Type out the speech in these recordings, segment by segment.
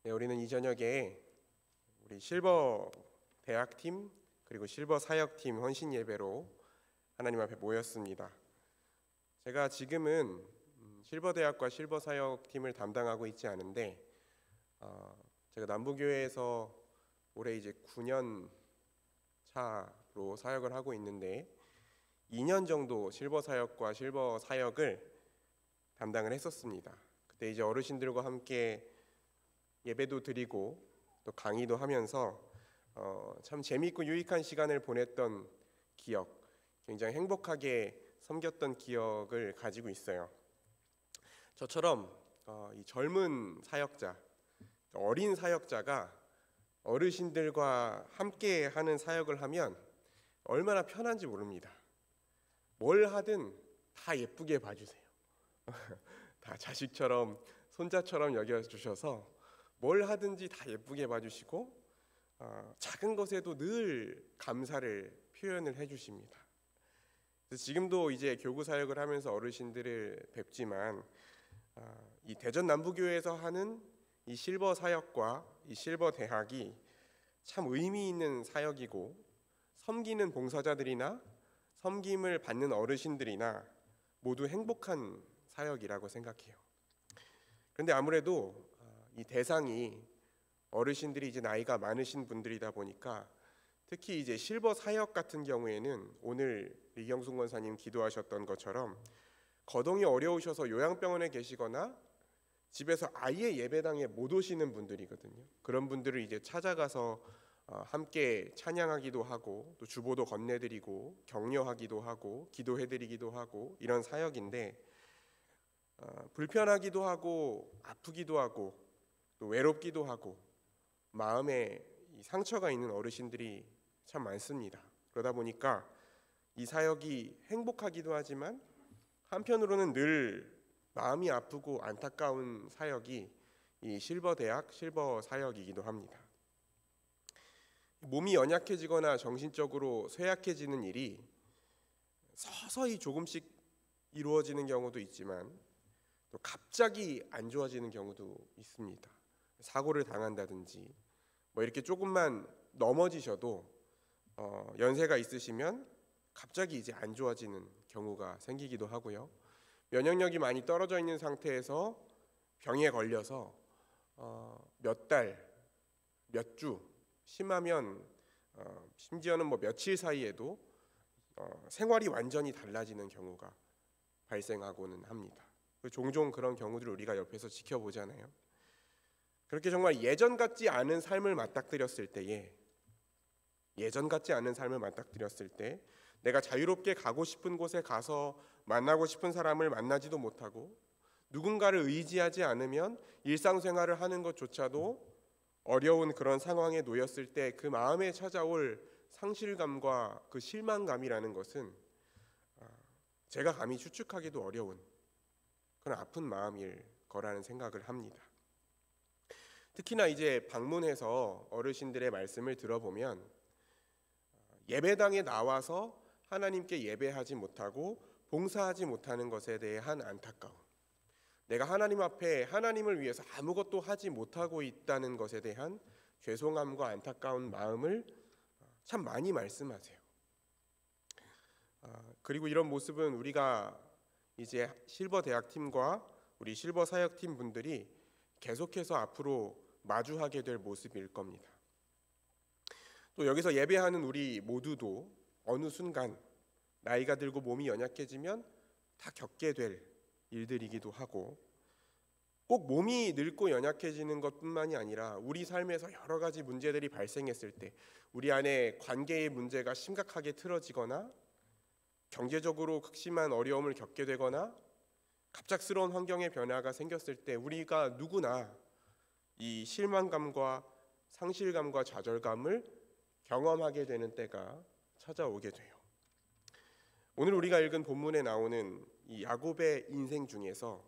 네, 우리는 이 저녁에 우리 실버 대학팀 그리고 실버 사역팀 헌신 예배로 하나님 앞에 모였습니다. 제가 지금은 실버 대학과 실버 사역팀을 담당하고 있지 않은데 제가 남부교회에서 올해 이제 9년 차로 사역을 하고 있는데 2년 정도 실버 사역과 실버 사역을 담당을 했었습니다. 그때 이제 어르신들과 함께 예배도 드리고 또 강의도 하면서 참 재미있고 유익한 시간을 보냈던 기억, 굉장히 행복하게 섬겼던 기억을 가지고 있어요. 저처럼 이 젊은 사역자, 어린 사역자가 어르신들과 함께 하는 사역을 하면 얼마나 편한지 모릅니다. 뭘 하든 다 예쁘게 봐주세요. 다 자식처럼 손자처럼 여겨주셔서 뭘 하든지 다 예쁘게 봐주시고 작은 것에도 늘 감사를 표현을 해주십니다. 그래서 지금도 이제 교구 사역을 하면서 어르신들을 뵙지만 이 대전 남부교회에서 하는 이 실버 사역과 이 실버 대학이 참 의미 있는 사역이고 섬기는 봉사자들이나 섬김을 받는 어르신들이나 모두 행복한 사역이라고 생각해요. 그런데 아무래도 이 대상이 어르신들이 이제 나이가 많으신 분들이다 보니까 특히 이제 실버 사역 같은 경우에는 오늘 이경숙 권사님 기도하셨던 것처럼 거동이 어려우셔서 요양병원에 계시거나 집에서 아예 예배당에 못 오시는 분들이거든요. 그런 분들을 이제 찾아가서 함께 찬양하기도 하고 또 주보도 건네드리고 격려하기도 하고 기도해드리기도 하고 이런 사역인데 불편하기도 하고 아프기도 하고 또 외롭기도 하고 마음에 상처가 있는 어르신들이 참 많습니다. 그러다 보니까 이 사역이 행복하기도 하지만 한편으로는 늘 마음이 아프고 안타까운 사역이 이 실버 대학, 실버 사역이기도 합니다. 몸이 연약해지거나 정신적으로 쇠약해지는 일이 서서히 조금씩 이루어지는 경우도 있지만 또 갑자기 안 좋아지는 경우도 있습니다. 사고를 당한다든지 뭐 이렇게 조금만 넘어지셔도 연세가 있으시면 갑자기 이제 안 좋아지는 경우가 생기기도 하고요. 면역력이 많이 떨어져 있는 상태에서 병에 걸려서 몇 달, 몇 주, 심하면 심지어는 뭐 며칠 사이에도 생활이 완전히 달라지는 경우가 발생하고는 합니다. 종종 그런 경우들을 우리가 옆에서 지켜보잖아요. 그렇게 정말 예전 같지 않은 삶을 맞닥뜨렸을 때에 내가 자유롭게 가고 싶은 곳에 가서 만나고 싶은 사람을 만나지도 못하고 누군가를 의지하지 않으면 일상생활을 하는 것조차도 어려운 그런 상황에 놓였을 때 그 마음에 찾아올 상실감과 그 실망감이라는 것은 제가 감히 추측하기도 어려운 그런 아픈 마음일 거라는 생각을 합니다. 특히나 이제 방문해서 어르신들의 말씀을 들어보면 예배당에 나와서 하나님께 예배하지 못하고 봉사하지 못하는 것에 대한 안타까움, 내가 하나님 앞에 하나님을 위해서 아무것도 하지 못하고 있다는 것에 대한 죄송함과 안타까운 마음을 참 많이 말씀하세요. 그리고 이런 모습은 우리가 이제 실버 대학팀과 우리 실버 사역팀 분들이 계속해서 앞으로 마주하게 될 모습일 겁니다. 또 여기서 예배하는 우리 모두도 어느 순간 나이가 들고 몸이 연약해지면 다 겪게 될 일들이기도 하고 꼭 몸이 늙고 연약해지는 것뿐만이 아니라 우리 삶에서 여러 가지 문제들이 발생했을 때 우리 안에 관계의 문제가 심각하게 틀어지거나 경제적으로 극심한 어려움을 겪게 되거나 갑작스러운 환경의 변화가 생겼을 때 우리가 누구나 이 실망감과 상실감과 좌절감을 경험하게 되는 때가 찾아오게 돼요. 오늘 우리가 읽은 본문에 나오는 이 야곱의 인생 중에서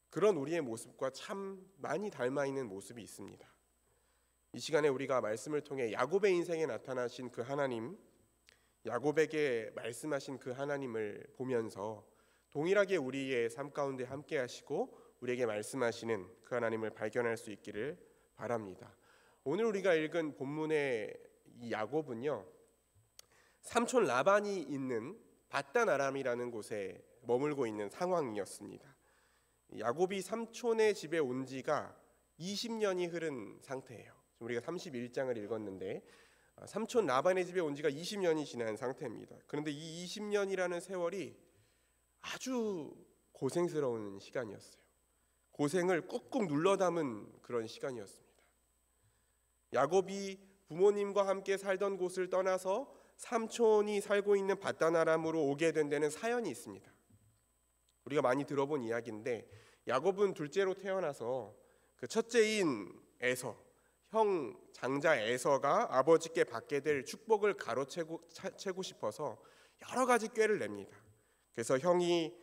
그런 우리의 모습과 참 많이 닮아 있는 모습이 있습니다. 이 시간에 우리가 말씀을 통해 야곱의 인생에 나타나신 그 하나님, 야곱에게 말씀하신 그 하나님을 보면서 동일하게 우리의 삶 가운데 함께 하시고 우리에게 말씀하시는 그 하나님을 발견할 수 있기를 바랍니다. 오늘 우리가 읽은 본문의 이 야곱은요, 삼촌 라반이 있는 밧단 아람이라는 곳에 머물고 있는 상황이었습니다. 야곱이 삼촌의 집에 온 지가 20년이 흐른 상태예요. 우리가 31장을 읽었는데 삼촌 라반의 집에 온 지가 20년이 지난 상태입니다. 그런데 이 20년이라는 세월이 아주 고생스러운 시간이었어요. 고생을 꾹꾹 눌러 담은 그런 시간이었습니다. 야곱이 부모님과 함께 살던 곳을 떠나서 삼촌이 살고 있는 밧단 아람으로 오게 된 데는 사연이 있습니다. 우리가 많이 들어본 이야기인데 야곱은 둘째로 태어나서 그 첫째인 에서, 형 장자 에서가 아버지께 받게 될 축복을 가로채고 싶어서 여러 가지 꾀를 냅니다. 그래서 형이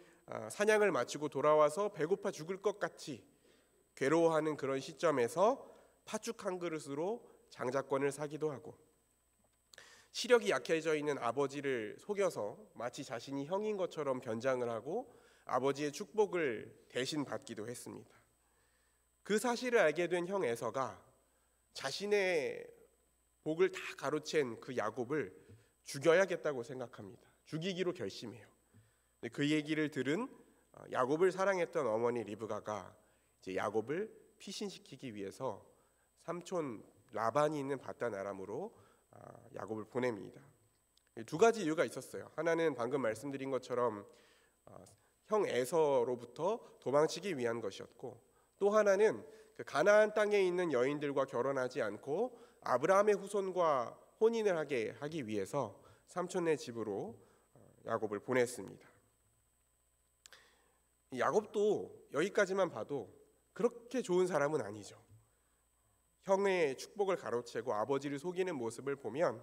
사냥을 마치고 돌아와서 배고파 죽을 것 같이 괴로워하는 그런 시점에서 팥죽 한 그릇으로 장자권을 사기도 하고, 시력이 약해져 있는 아버지를 속여서 마치 자신이 형인 것처럼 변장을 하고 아버지의 축복을 대신 받기도 했습니다. 그 사실을 알게 된 형 에서가 자신의 복을 다 가로챈 그 야곱을 죽여야겠다고 생각합니다. 죽이기로 결심해요. 그 얘기를 들은 야곱을 사랑했던 어머니 리브가가 이제 야곱을 피신시키기 위해서 삼촌 라반이 있는 밧단 아람으로 야곱을 보냅니다. 두 가지 이유가 있었어요. 하나는 방금 말씀드린 것처럼 형 에서로부터 도망치기 위한 것이었고, 또 하나는 그 가나안 땅에 있는 여인들과 결혼하지 않고 아브라함의 후손과 혼인을 하기 위해서 삼촌네 집으로 야곱을 보냈습니다. 야곱도 여기까지만 봐도 그렇게 좋은 사람은 아니죠. 형의 축복을 가로채고 아버지를 속이는 모습을 보면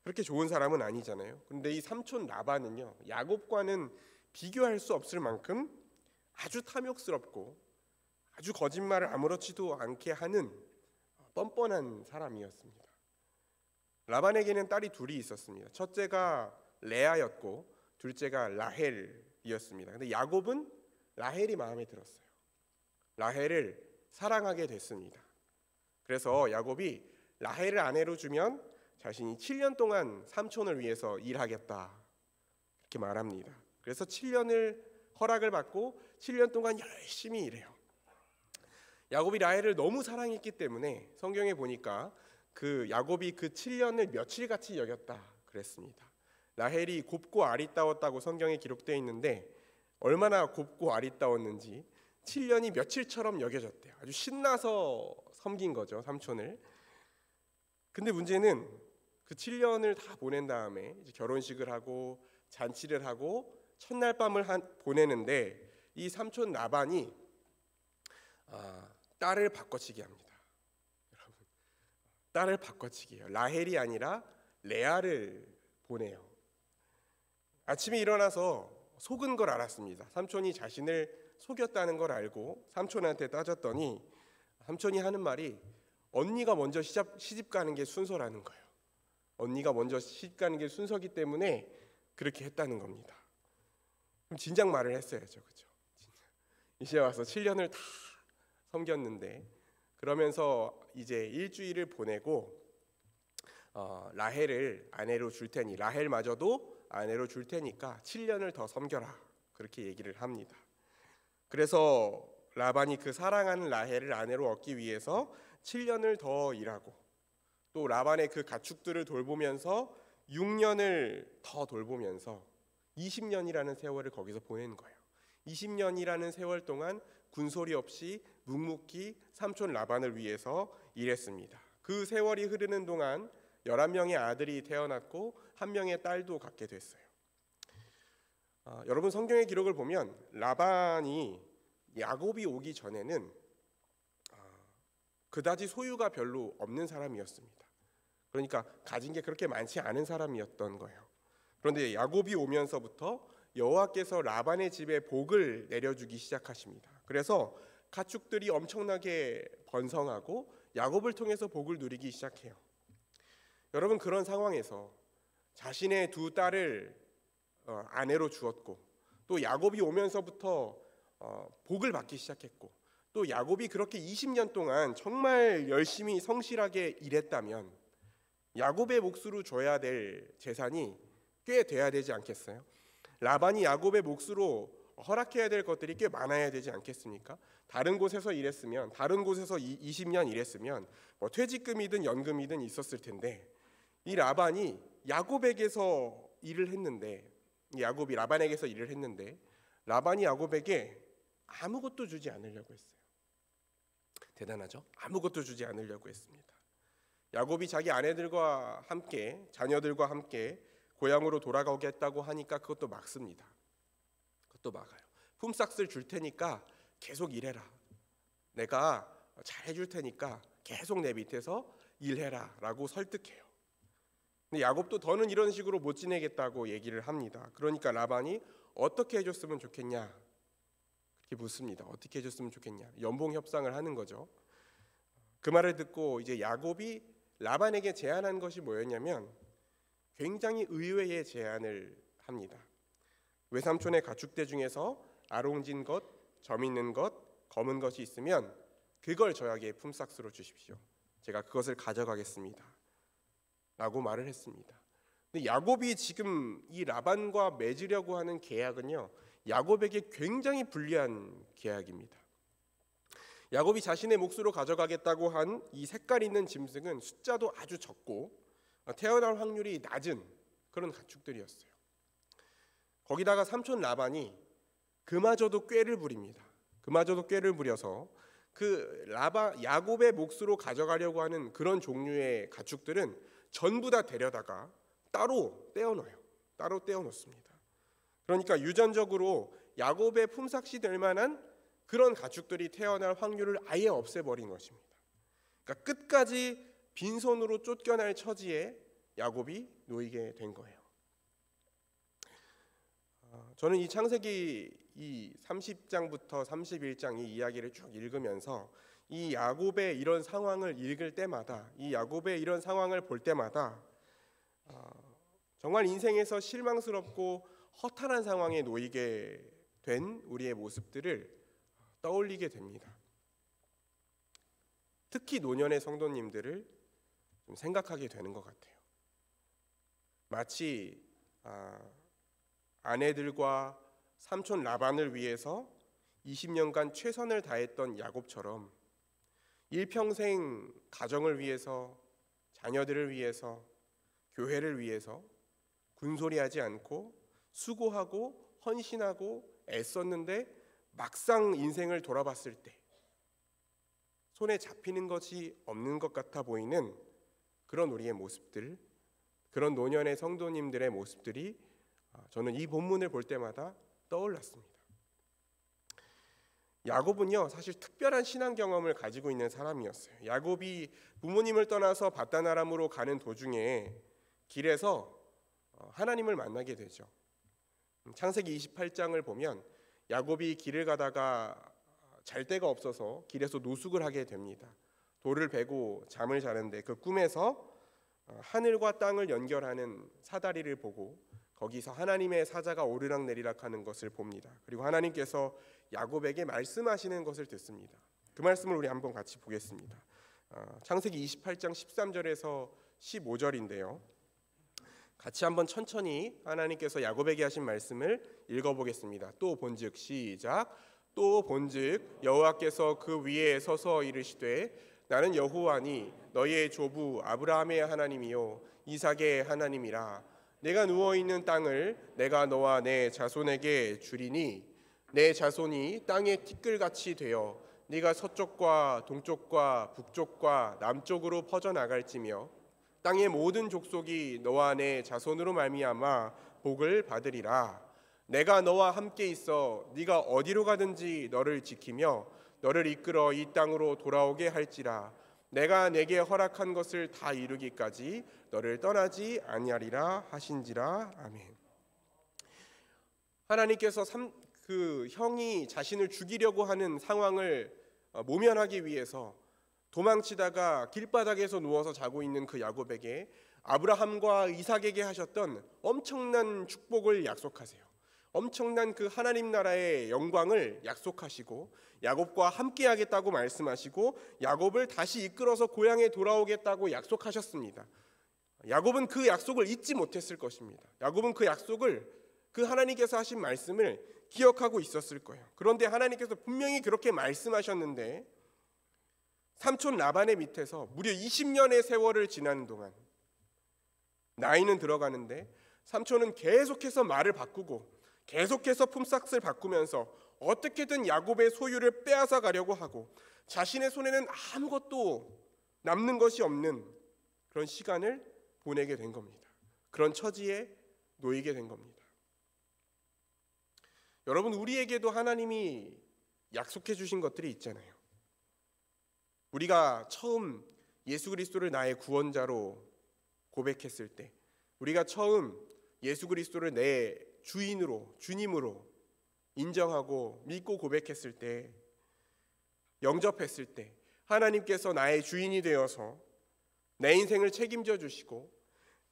그렇게 좋은 사람은 아니잖아요. 그런데 이 삼촌 라반은요, 야곱과는 비교할 수 없을 만큼 아주 탐욕스럽고 아주 거짓말을 아무렇지도 않게 하는 뻔뻔한 사람이었습니다. 라반에게는 딸이 둘이 있었습니다. 첫째가 레아였고 둘째가 라헬이었습니다. 근데 야곱은 라헬이 마음에 들었어요. 라헬을 사랑하게 됐습니다. 그래서 야곱이 라헬을 아내로 주면 자신이 7년 동안 삼촌을 위해서 일하겠다 이렇게 말합니다. 그래서 7년을 허락을 받고 7년 동안 열심히 일해요. 야곱이 라헬을 너무 사랑했기 때문에 성경에 보니까 그 야곱이 그 7년을 며칠같이 여겼다 그랬습니다. 라헬이 곱고 아리따웠다고 성경에 기록되어 있는데 얼마나 곱고 아리따웠는지 7년이 며칠처럼 여겨졌대요. 아주 신나서 섬긴 거죠, 삼촌을. 근데 문제는 그 7년을 다 보낸 다음에 이제 결혼식을 하고 잔치를 하고 첫날 밤을 보내는데 이 삼촌 라반이 딸을 바꿔치기 합니다. 여러분, 딸을 바꿔치기해요. 라헬이 아니라 레아를 보내요. 아침에 일어나서 속은 걸 알았습니다. 삼촌이 자신을 속였다는 걸 알고 삼촌한테 따졌더니 삼촌이 하는 말이 언니가 먼저 시집 가는 게 순서라는 거예요. 언니가 먼저 시집 가는 게 순서기 때문에 그렇게 했다는 겁니다. 그럼 진작 말을 했어야죠, 그렇죠? 이제 와서 7년을 다 섬겼는데, 그러면서 이제 일주일을 보내고 라헬을 아내로 줄 테니, 라헬마저도 아내로 줄 테니까 7년을 더 섬겨라 그렇게 얘기를 합니다. 그래서 라반이 그 사랑하는 라헬을 아내로 얻기 위해서 7년을 더 일하고 또 라반의 그 가축들을 돌보면서 6년을 더 돌보면서 20년이라는 세월을 거기서 보낸 거예요. 20년이라는 세월 동안 군소리 없이 묵묵히 삼촌 라반을 위해서 일했습니다. 그 세월이 흐르는 동안 11명의 아들이 태어났고 1명의 딸도 갖게 됐어요. 여러분, 성경의 기록을 보면 라반이 야곱이 오기 전에는 그다지 소유가 별로 없는 사람이었습니다. 그러니까 가진 게 그렇게 많지 않은 사람이었던 거예요. 그런데 야곱이 오면서부터 여호와께서 라반의 집에 복을 내려주기 시작하십니다. 그래서 가축들이 엄청나게 번성하고 야곱을 통해서 복을 누리기 시작해요. 여러분, 그런 상황에서 자신의 두 딸을 아내로 주었고 또 야곱이 오면서부터 복을 받기 시작했고, 또 야곱이 그렇게 20년 동안 정말 열심히 성실하게 일했다면 야곱의 몫으로 줘야 될 재산이 꽤 돼야 되지 않겠어요? 라반이 야곱의 몫으로 허락해야 될 것들이 꽤 많아야 되지 않겠습니까? 다른 곳에서 일했으면, 다른 곳에서 20년 일했으면 뭐 퇴직금이든 연금이든 있었을 텐데, 이 라반이 야곱에게서 일을 했는데, 야곱이 라반에게서 일을 했는데 라반이 야곱에게 아무것도 주지 않으려고 했어요. 대단하죠? 아무것도 주지 않으려고 했습니다. 야곱이 자기 아내들과 함께, 자녀들과 함께 고향으로 돌아가겠다고 하니까 그것도 막습니다. 그것도 막아요. 품삯을 줄 테니까 계속 일해라. 내가 잘해줄 테니까 계속 내 밑에서 일해라 라고 설득해요. 근데 야곱도 더는 이런 식으로 못 지내겠다고 얘기를 합니다. 그러니까 라반이 어떻게 해줬으면 좋겠냐 그렇게 묻습니다. 어떻게 해줬으면 좋겠냐, 연봉 협상을 하는 거죠. 그 말을 듣고 이제 야곱이 라반에게 제안한 것이 뭐였냐면 굉장히 의외의 제안을 합니다. 외삼촌의 가축대 중에서 아롱진 것, 점 있는 것, 검은 것이 있으면 그걸 저에게 품삯으로 주십시오. 제가 그것을 가져가겠습니다 라고 말을 했습니다. 근데 야곱이 지금 이 라반과 맺으려고 하는 계약은요, 야곱에게 굉장히 불리한 계약입니다. 야곱이 자신의 몫으로 가져가겠다고 한 이 색깔 있는 짐승은 숫자도 아주 적고 태어날 확률이 낮은 그런 가축들이었어요. 거기다가 삼촌 라반이 그마저도 꾀를 부립니다. 그마저도 꾀를 부려서 야곱의 몫으로 가져가려고 하는 그런 종류의 가축들은 전부 다 데려다가 따로 떼어놓아요. 따로 떼어놓습니다. 그러니까 유전적으로 야곱의 품삯이 될 만한 그런 가축들이 태어날 확률을 아예 없애버린 것입니다. 그러니까 끝까지 빈손으로 쫓겨날 처지에 야곱이 놓이게 된 거예요. 저는 이 창세기 이 30장부터 31장 이 이야기를 쭉 읽으면서 이 야곱의 이런 상황을 읽을 때마다, 이 야곱의 이런 상황을 볼 때마다 정말 인생에서 실망스럽고 허탈한 상황에 놓이게 된 우리의 모습들을 떠올리게 됩니다. 특히 노년의 성도님들을 좀 생각하게 되는 것 같아요. 마치 아내들과 삼촌 라반을 위해서 20년간 최선을 다했던 야곱처럼 일평생 가정을 위해서, 자녀들을 위해서, 교회를 위해서 군소리하지 않고 수고하고 헌신하고 애썼는데 막상 인생을 돌아봤을 때 손에 잡히는 것이 없는 것 같아 보이는 그런 우리의 모습들, 그런 노년의 성도님들의 모습들이 저는 이 본문을 볼 때마다 떠올랐습니다. 야곱은요, 사실 특별한 신앙 경험을 가지고 있는 사람이었어요. 야곱이 부모님을 떠나서 바단 아람으로 가는 도중에 길에서 하나님을 만나게 되죠. 창세기 28장을 보면 야곱이 길을 가다가 잘 데가 없어서 길에서 노숙을 하게 됩니다. 돌을 베고 잠을 자는데 그 꿈에서 하늘과 땅을 연결하는 사다리를 보고 거기서 하나님의 사자가 오르락내리락 하는 것을 봅니다. 그리고 하나님께서 야곱에게 말씀하시는 것을 듣습니다. 그 말씀을 우리 한번 같이 보겠습니다. 창세기 28장 13절에서 15절인데요. 같이 한번 천천히 하나님께서 야곱에게 하신 말씀을 읽어보겠습니다. 또 본즉 시작. 또 본즉 여호와께서 그 위에 서서 이르시되 나는 여호와니 너희의 조부 아브라함의 하나님이요 이삭의 하나님이라. 내가 누워있는 땅을 내가 너와 내 자손에게 주리니 내 자손이 땅의 티끌같이 되어 네가 서쪽과 동쪽과 북쪽과 남쪽으로 퍼져나갈지며 땅의 모든 족속이 너와 내 자손으로 말미암아 복을 받으리라. 내가 너와 함께 있어 네가 어디로 가든지 너를 지키며 너를 이끌어 이 땅으로 돌아오게 할지라. 내가 내게 허락한 것을 다 이루기까지 너를 떠나지 아니하리라 하신지라. 아멘. 하나님께서 그 형이 자신을 죽이려고 하는 상황을 모면하기 위해서 도망치다가 길바닥에서 누워서 자고 있는 그 야곱에게 아브라함과 이삭에게 하셨던 엄청난 축복을 약속하세요. 엄청난 그 하나님 나라의 영광을 약속하시고 야곱과 함께하겠다고 말씀하시고 야곱을 다시 이끌어서 고향에 돌아오겠다고 약속하셨습니다. 야곱은 그 약속을 잊지 못했을 것입니다. 야곱은 그 약속을, 그 하나님께서 하신 말씀을 기억하고 있었을 거예요. 그런데 하나님께서 분명히 그렇게 말씀하셨는데 삼촌 라반의 밑에서 무려 20년의 세월을 지나는 동안 나이는 들어가는데 삼촌은 계속해서 말을 바꾸고 계속해서 품삯을 바꾸면서 어떻게든 야곱의 소유를 빼앗아 가려고 하고 자신의 손에는 아무것도 남는 것이 없는 그런 시간을 보내게 된 겁니다. 그런 처지에 놓이게 된 겁니다. 여러분, 우리에게도 하나님이 약속해 주신 것들이 있잖아요. 우리가 처음 예수 그리스도를 나의 구원자로 고백했을 때, 우리가 처음 예수 그리스도를 내 주인으로, 주님으로 인정하고 믿고 고백했을 때, 영접했을 때 하나님께서 나의 주인이 되어서 내 인생을 책임져 주시고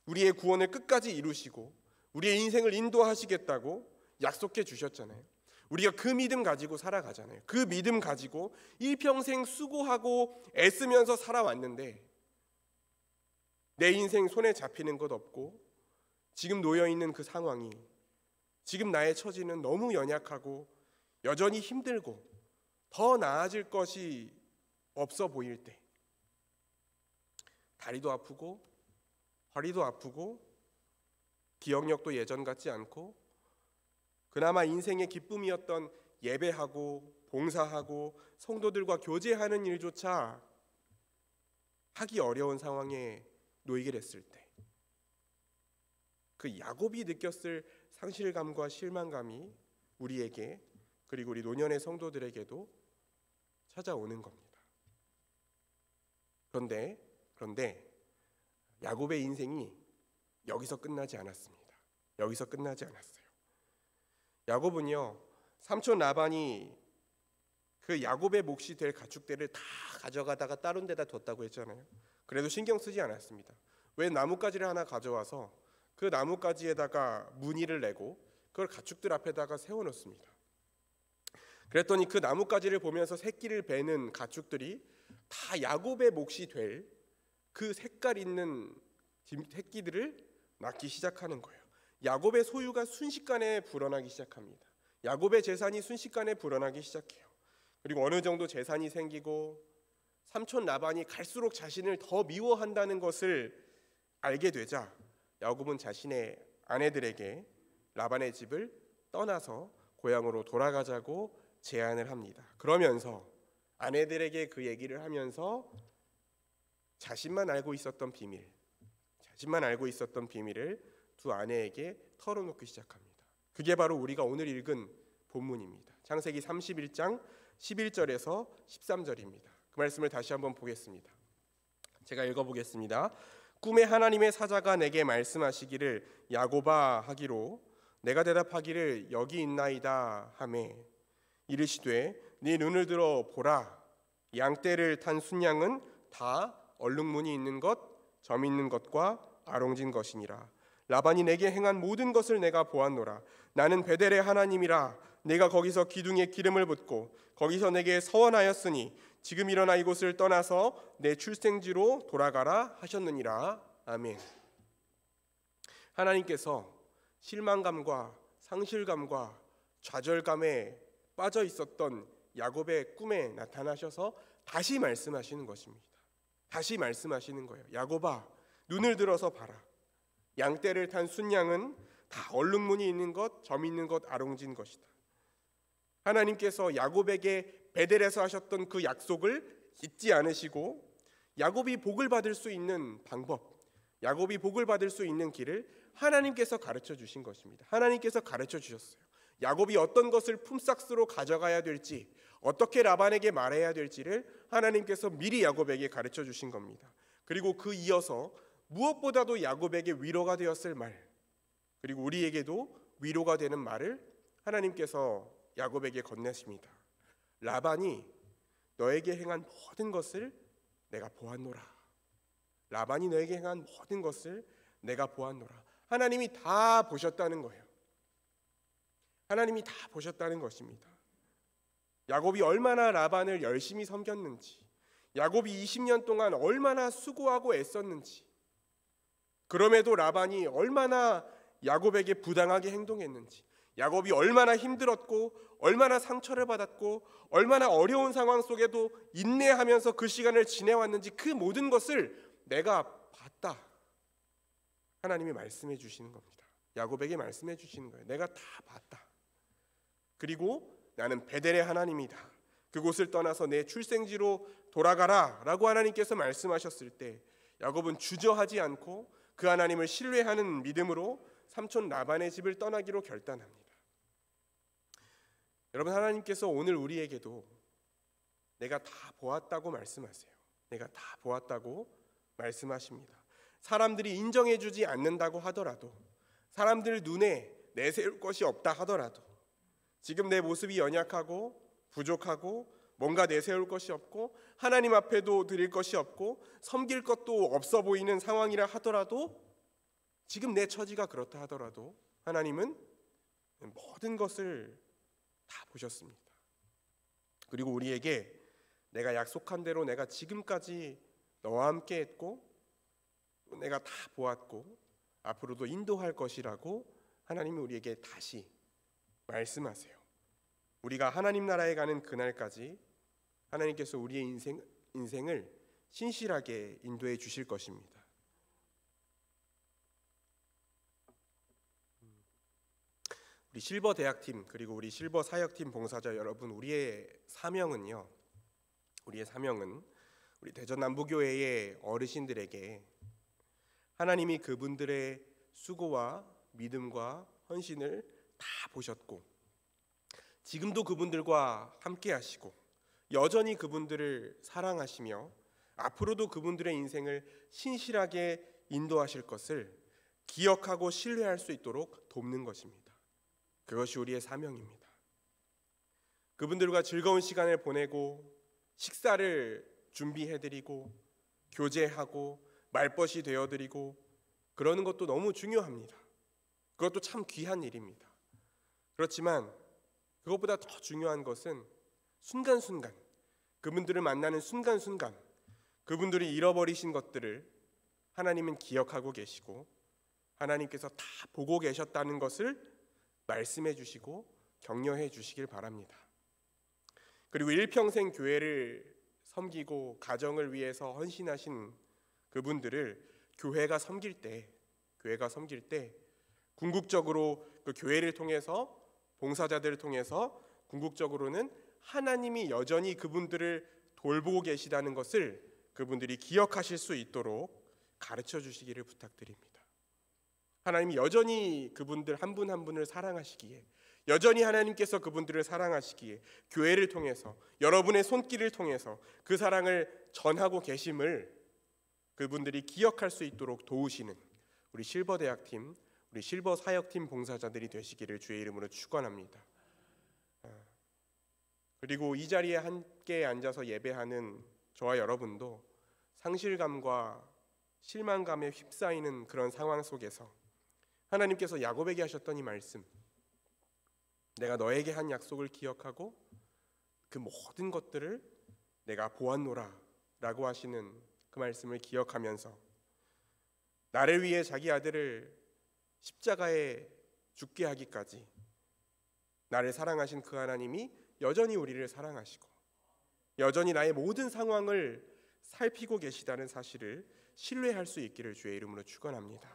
우리의 구원을 끝까지 이루시고 우리의 인생을 인도하시겠다고 약속해 주셨잖아요. 우리가 그 믿음 가지고 살아가잖아요. 그 믿음 가지고 일평생 수고하고 애쓰면서 살아왔는데 내 인생 손에 잡히는 것 없고 지금 놓여있는 그 상황이, 지금 나의 처지는 너무 연약하고 여전히 힘들고 더 나아질 것이 없어 보일 때, 다리도 아프고 허리도 아프고 기억력도 예전 같지 않고 그나마 인생의 기쁨이었던 예배하고 봉사하고 성도들과 교제하는 일조차 하기 어려운 상황에 놓이게 됐을 때, 그 야곱이 느꼈을 상실감과 실망감이 우리에게, 그리고 우리 노년의 성도들에게도 찾아오는 겁니다. 그런데 야곱의 인생이 여기서 끝나지 않았습니다. 여기서 끝나지 않았어요. 야곱은요, 삼촌 라반이 그 야곱의 몫이 될 가축들을 다 가져가다가 다른 데다 뒀다고 했잖아요. 그래도 신경 쓰지 않았습니다. 왜 나뭇가지를 하나 가져와서 그 나뭇가지에다가 무늬를 내고 그걸 가축들 앞에다가 세워놓습니다. 그랬더니 그 나뭇가지를 보면서 새끼를 베는 가축들이 다 야곱의 몫이 될 그 색깔 있는 새끼들을 낳기 시작하는 거예요. 야곱의 소유가 순식간에 불어나기 시작합니다. 야곱의 재산이 순식간에 불어나기 시작해요. 그리고 어느 정도 재산이 생기고 삼촌 라반이 갈수록 자신을 더 미워한다는 것을 알게 되자 야곱은 자신의 아내들에게 라반의 집을 떠나서 고향으로 돌아가자고 제안을 합니다. 그러면서 아내들에게 그 얘기를 하면서 자신만 알고 있었던 비밀을 두 아내에게 털어놓기 시작합니다. 그게 바로 우리가 오늘 읽은 본문입니다. 창세기 31장 11절에서 13절입니다. 그 말씀을 다시 한번 보겠습니다. 제가 읽어보겠습니다. 꿈에 하나님의 사자가 내게 말씀하시기를 야곱아 하기로 내가 대답하기를 여기 있나이다 하매 이르시되 네 눈을 들어 보라 양떼를 탄 순양은 다 얼룩무늬 있는 것, 점 있는 것과 아롱진 것이니라. 라반이 내게 행한 모든 것을 내가 보았노라. 나는 베델의 하나님이라. 내가 거기서 기둥에 기름을 붓고 거기서 내게 서원하였으니 지금 일어나 이곳을 떠나서 내 출생지로 돌아가라 하셨느니라. 아멘. 하나님께서 실망감과 상실감과 좌절감에 빠져 있었던 야곱의 꿈에 나타나셔서 다시 말씀하시는 것입니다. 다시 말씀하시는 거예요. 야곱아, 눈을 들어서 봐라. 양떼를 탄 순양은 다 얼룩무늬 있는 것, 점 있는 것, 아롱진 것이다. 하나님께서 야곱에게 베델에서 하셨던 그 약속을 잊지 않으시고 야곱이 복을 받을 수 있는 방법, 야곱이 복을 받을 수 있는 길을 하나님께서 가르쳐 주신 것입니다. 하나님께서 가르쳐 주셨어요. 야곱이 어떤 것을 품삯으로 가져가야 될지, 어떻게 라반에게 말해야 될지를 하나님께서 미리 야곱에게 가르쳐 주신 겁니다. 그리고 그 이어서 무엇보다도 야곱에게 위로가 되었을 말, 그리고 우리에게도 위로가 되는 말을 하나님께서 야곱에게 건네십니다. 라반이 너에게 행한 모든 것을 내가 보았노라. 라반이 너에게 행한 모든 것을 내가 보았노라. 하나님이 다 보셨다는 거예요. 하나님이 다 보셨다는 것입니다. 야곱이 얼마나 라반을 열심히 섬겼는지, 야곱이 20년 동안 얼마나 수고하고 애썼는지, 그럼에도 라반이 얼마나 야곱에게 부당하게 행동했는지, 야곱이 얼마나 힘들었고 얼마나 상처를 받았고 얼마나 어려운 상황 속에도 인내하면서 그 시간을 지내왔는지, 그 모든 것을 내가 봤다. 하나님이 말씀해 주시는 겁니다. 야곱에게 말씀해 주시는 거예요. 내가 다 봤다. 그리고 나는 베델의 하나님이다. 그곳을 떠나서 내 출생지로 돌아가라 라고 하나님께서 말씀하셨을 때 야곱은 주저하지 않고 그 하나님을 신뢰하는 믿음으로 삼촌 라반의 집을 떠나기로 결단합니다. 여러분, 하나님께서 오늘 우리에게도 내가 다 보았다고 말씀하세요. 내가 다 보았다고 말씀하십니다. 사람들이 인정해 주지 않는다고 하더라도, 사람들 눈에 내세울 것이 없다 하더라도, 지금 내 모습이 연약하고 부족하고 뭔가 내세울 것이 없고 하나님 앞에도 드릴 것이 없고 섬길 것도 없어 보이는 상황이라 하더라도, 지금 내 처지가 그렇다 하더라도 하나님은 모든 것을 다 보셨습니다. 그리고 우리에게 내가 약속한 대로 내가 지금까지 너와 함께 했고 내가 다 보았고 앞으로도 인도할 것이라고 하나님이 우리에게 다시 말씀하세요. 우리가 하나님 나라에 가는 그날까지 하나님께서 우리의 인생을 신실하게 인도해 주실 것입니다. 우리 실버 대학팀 그리고 우리 실버 사역팀 봉사자 여러분, 우리의 사명은 우리 대전 남부교회의 어르신들에게 하나님이 그분들의 수고와 믿음과 헌신을 다 보셨고 지금도 그분들과 함께 하시고 여전히 그분들을 사랑하시며 앞으로도 그분들의 인생을 신실하게 인도하실 것을 기억하고 신뢰할 수 있도록 돕는 것입니다. 그것이 우리의 사명입니다. 그분들과 즐거운 시간을 보내고 식사를 준비해드리고 교제하고 말벗이 되어드리고 그러는 것도 너무 중요합니다. 그것도 참 귀한 일입니다. 그렇지만 그것보다 더 중요한 것은 순간순간, 그분들을 만나는 순간순간 그분들이 잃어버리신 것들을 하나님은 기억하고 계시고 하나님께서 다 보고 계셨다는 것을 말씀해 주시고 격려해 주시길 바랍니다. 그리고 일평생 교회를 섬기고 가정을 위해서 헌신하신 그분들을 교회가 섬길 때 궁극적으로 그 교회를 통해서 봉사자들을 통해서 궁극적으로는 하나님이 여전히 그분들을 돌보고 계시다는 것을 그분들이 기억하실 수 있도록 가르쳐 주시기를 부탁드립니다. 하나님이 여전히 그분들 한 분 한 분을 사랑하시기에, 여전히 하나님께서 그분들을 사랑하시기에 교회를 통해서 여러분의 손길을 통해서 그 사랑을 전하고 계심을 그분들이 기억할 수 있도록 도우시는 우리 실버 대학팀, 우리 실버 사역팀 봉사자들이 되시기를 주의 이름으로 축원합니다. 그리고 이 자리에 함께 앉아서 예배하는 저와 여러분도 상실감과 실망감에 휩싸이는 그런 상황 속에서 하나님께서 야곱에게 하셨던 이 말씀, 내가 너에게 한 약속을 기억하고 그 모든 것들을 내가 보았노라 라고 하시는 그 말씀을 기억하면서 나를 위해 자기 아들을 십자가에 죽게 하기까지 나를 사랑하신 그 하나님이 여전히 우리를 사랑하시고 여전히 나의 모든 상황을 살피고 계시다는 사실을 신뢰할 수 있기를 주의 이름으로 축원합니다.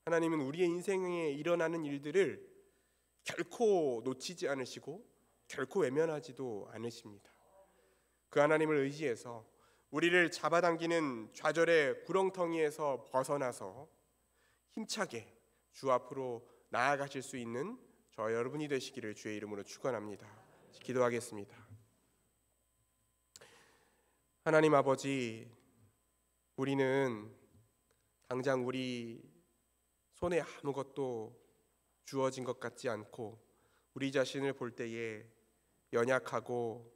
하나님은 우리의 인생에 일어나는 일들을 결코 놓치지 않으시고 결코 외면하지도 않으십니다. 그 하나님을 의지해서 우리를 잡아당기는 좌절의 구렁텅이에서 벗어나서 힘차게 주 앞으로 나아가실 수 있는 저와 여러분이 되시기를 주의 이름으로 축원합니다. 기도하겠습니다. 하나님 아버지, 우리는 당장 우리 손에 아무것도 주어진 것 같지 않고 우리 자신을 볼 때에 연약하고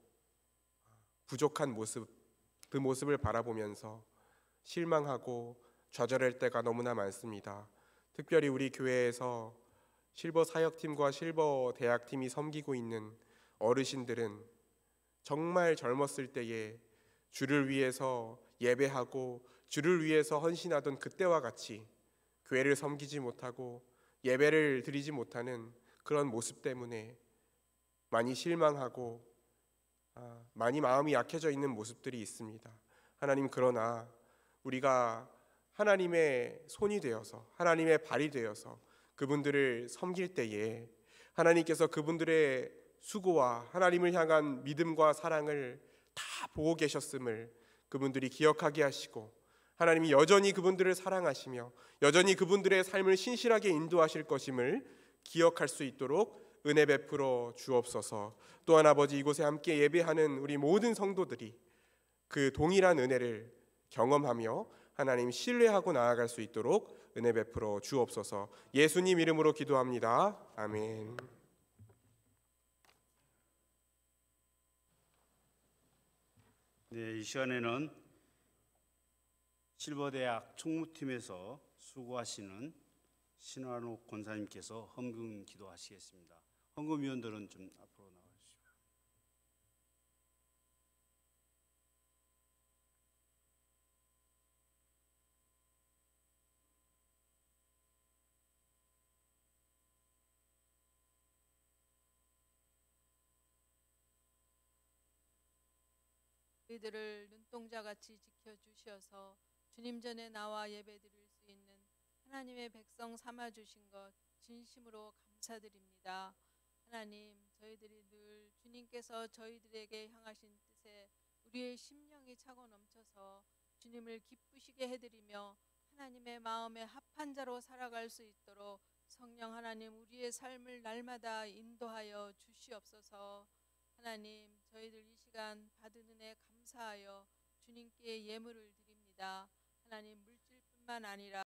부족한 모습, 그 모습을 바라보면서 실망하고 좌절할 때가 너무나 많습니다. 특별히 우리 교회에서 실버 사역팀과 실버 대학팀이 섬기고 있는 어르신들은 정말 젊었을 때에 주를 위해서 예배하고 주를 위해서 헌신하던 그때와 같이 교회를 섬기지 못하고 예배를 드리지 못하는 그런 모습 때문에 많이 실망하고 많이 마음이 약해져 있는 모습들이 있습니다. 하나님, 그러나 우리가 하나님의 손이 되어서 하나님의 발이 되어서 그분들을 섬길 때에 하나님께서 그분들의 수고와 하나님을 향한 믿음과 사랑을 다 보고 계셨음을 그분들이 기억하게 하시고, 하나님이 여전히 그분들을 사랑하시며 여전히 그분들의 삶을 신실하게 인도하실 것임을 기억할 수 있도록 은혜 베풀어 주옵소서. 또한 아버지, 이곳에 함께 예배하는 우리 모든 성도들이 그 동일한 은혜를 경험하며 하나님 신뢰하고 나아갈 수 있도록 은혜 베풀어 주옵소서. 예수님 이름으로 기도합니다. 아멘. 네, 이 시간에는 실버대학 총무팀에서 수고하시는 신환옥 권사님께서 헌금 기도하시겠습니다. 헌금위원들은 좀 앞으로 나와주시고. 저희들을 눈동자같이 지켜주셔서 주님 전에 나와 예배드릴 수 있는 하나님의 백성 삼아주신 것 진심으로 감사드립니다. 하나님, 저희들이 늘 주님께서 저희들에게 향하신 뜻에 우리의 심령이 차고 넘쳐서 주님을 기쁘시게 해드리며 하나님의 마음에 합한 자로 살아갈 수 있도록 성령 하나님, 우리의 삶을 날마다 인도하여 주시옵소서. 하나님, 저희들 이 시간 받은 은혜 감사하여 주님께 예물을 드립니다. 하나님, 물질뿐만 아니라